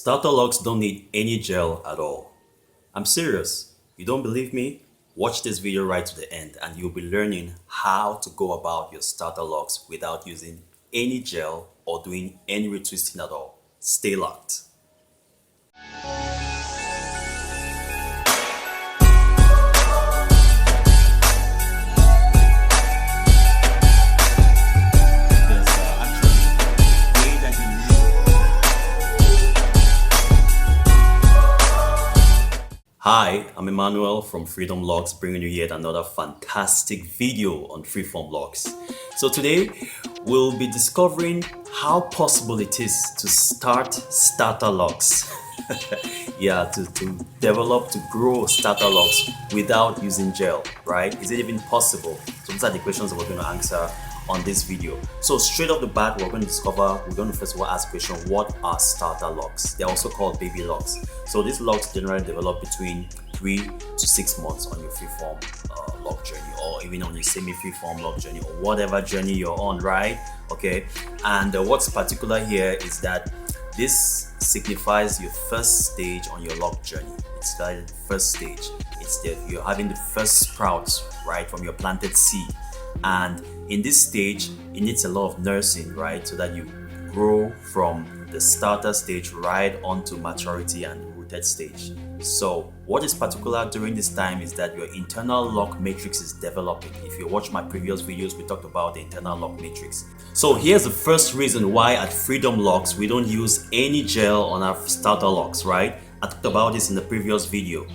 Starter locks don't need any gel at all. I'm serious. You don't believe me? Watch this video right to the end and you'll be learning how to go about your starter locks without using any gel or doing any retwisting at all. Stay locked. Hi, I'm Emmanuel from Locs, bringing you yet another fantastic video on Freeform Locs. So today we'll be discovering how possible it is to start starter locks. to develop, to grow starter locks without using gel, right? Is it even possible? So these are the questions that we're going to answer on this video. So straight off the bat, we're going to first of all ask the question, what are starter locks? They're also called baby locks. So these locks generally develop between 3 to 6 months on your freeform lock journey, or even on your semi-freeform lock journey, or whatever journey you're on, right? Okay, and what's particular here is that this signifies your first stage on your lock journey. It's like the first stage. It's that you're having the first sprouts, right, from your planted seed. And in this stage, it needs a lot of nursing, right, so that you grow from the starter stage right onto maturity and rooted stage. So what is particular during this time is that your internal lock matrix is developing. If you watch my previous videos, we talked about the internal lock matrix. So here's the first reason why at Freedom Locks we don't use any gel on our starter locks, right? I talked about this in the previous video.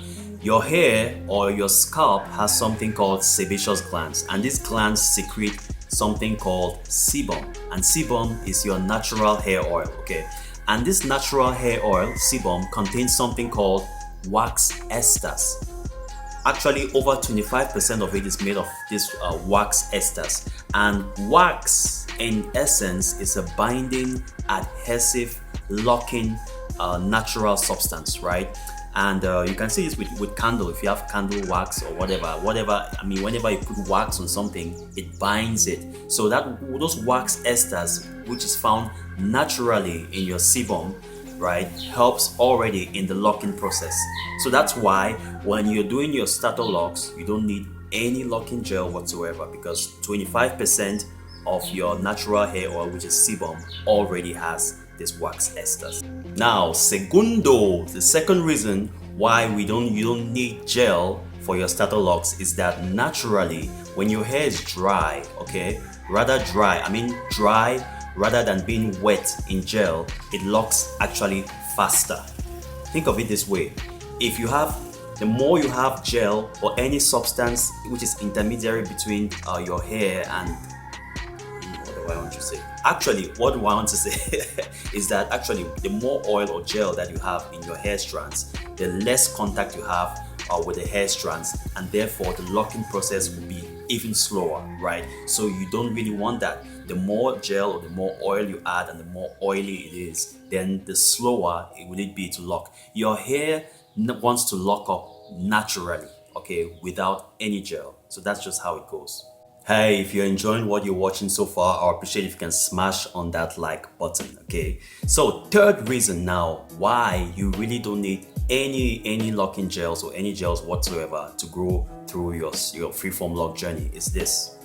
Your hair or your scalp has something called sebaceous glands, and these glands secrete something called sebum, and sebum is your natural hair oil, okay? And this natural hair oil, sebum, contains something called wax esters. Actually, over 25% of it is made of this wax esters, and wax in essence is a binding, adhesive, locking natural substance, right? And you can see this with candle. If you have candle wax or whatever, I mean, whenever you put wax on something, it binds it. So that those wax esters, which is found naturally in your sebum, right, helps already in the locking process. So that's why when you're doing your starter locks, you don't need any locking gel whatsoever, because 25% of your natural hair oil, which is sebum, already has this wax esters. Now, segundo, the second reason why you don't need gel for your starter locks is that naturally, when your hair is dry, okay, rather than being wet in gel, it locks actually faster. Think of it this way: the more you have gel or any substance which is intermediary between your hair and what do I want to say? Actually, what I want to say is that actually the more oil or gel that you have in your hair strands, the less contact you have with the hair strands, and therefore the locking process will be even slower, right? So you don't really want that. The more gel or the more oil you add and the more oily it is, then the slower it will be to lock. Your hair wants to lock up naturally, okay, without any gel. So that's just how it goes. Hey, if you're enjoying what you're watching so far, I appreciate if you can smash on that like button, okay? So third reason now why you really don't need any locking gels or any gels whatsoever to grow through your freeform lock journey is this.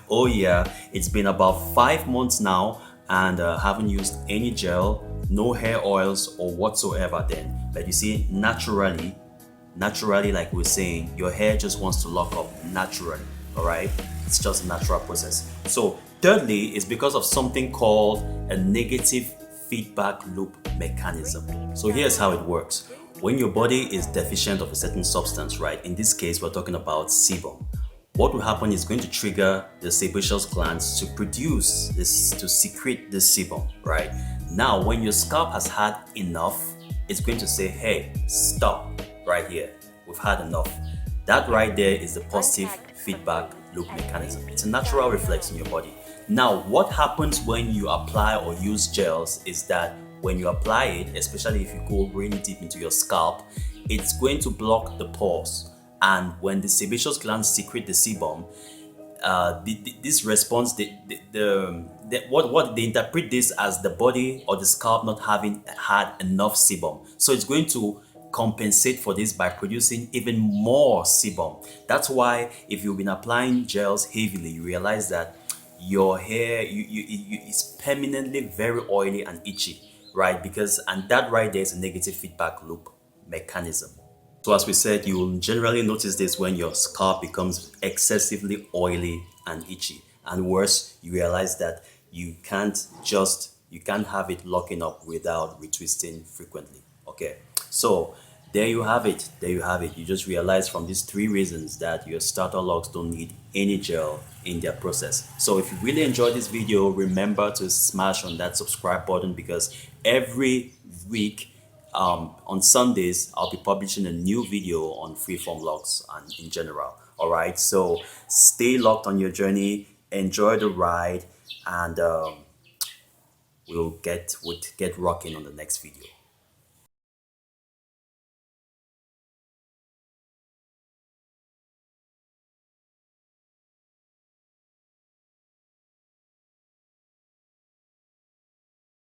Oh yeah, it's been about 5 months now and haven't used any gel, no hair oils or whatsoever then. But you see, naturally, like we're saying, your hair just wants to lock up naturally, all right? It's just a natural process. So thirdly, it's because of something called a negative feedback loop mechanism. So here's how it works. When your body is deficient of a certain substance, right? In this case, we're talking about sebum. What will happen is going to trigger the sebaceous glands to produce this, to secrete the sebum, right? Now, when your scalp has had enough, it's going to say, hey, stop. Right here, we've had enough. That right there is the positive feedback loop mechanism. It's a natural reflex in your body. Now, what happens when you apply or use gels is that when you apply it, especially if you go really deep into your scalp, it's going to block the pores. And when the sebaceous glands secrete the sebum, this response, what they interpret this as the body or the scalp not having had enough sebum. So it's going to compensate for this by producing even more sebum. That's why if you've been applying gels heavily, you realize that your hair is permanently very oily and itchy, right? Because, and that right there is a negative feedback loop mechanism. So as we said, you will generally notice this when your scalp becomes excessively oily and itchy. And worse, you realize that you can't have it locking up without retwisting frequently. Okay, so there you have it. There you have it. You just realize from these three reasons that your starter locks don't need any gel in their process. So if you really enjoyed this video, remember to smash on that subscribe button, because every week on Sundays, I'll be publishing a new video on freeform locks and in general. All right, so stay locked on your journey, enjoy the ride, and we'll get rocking on the next video.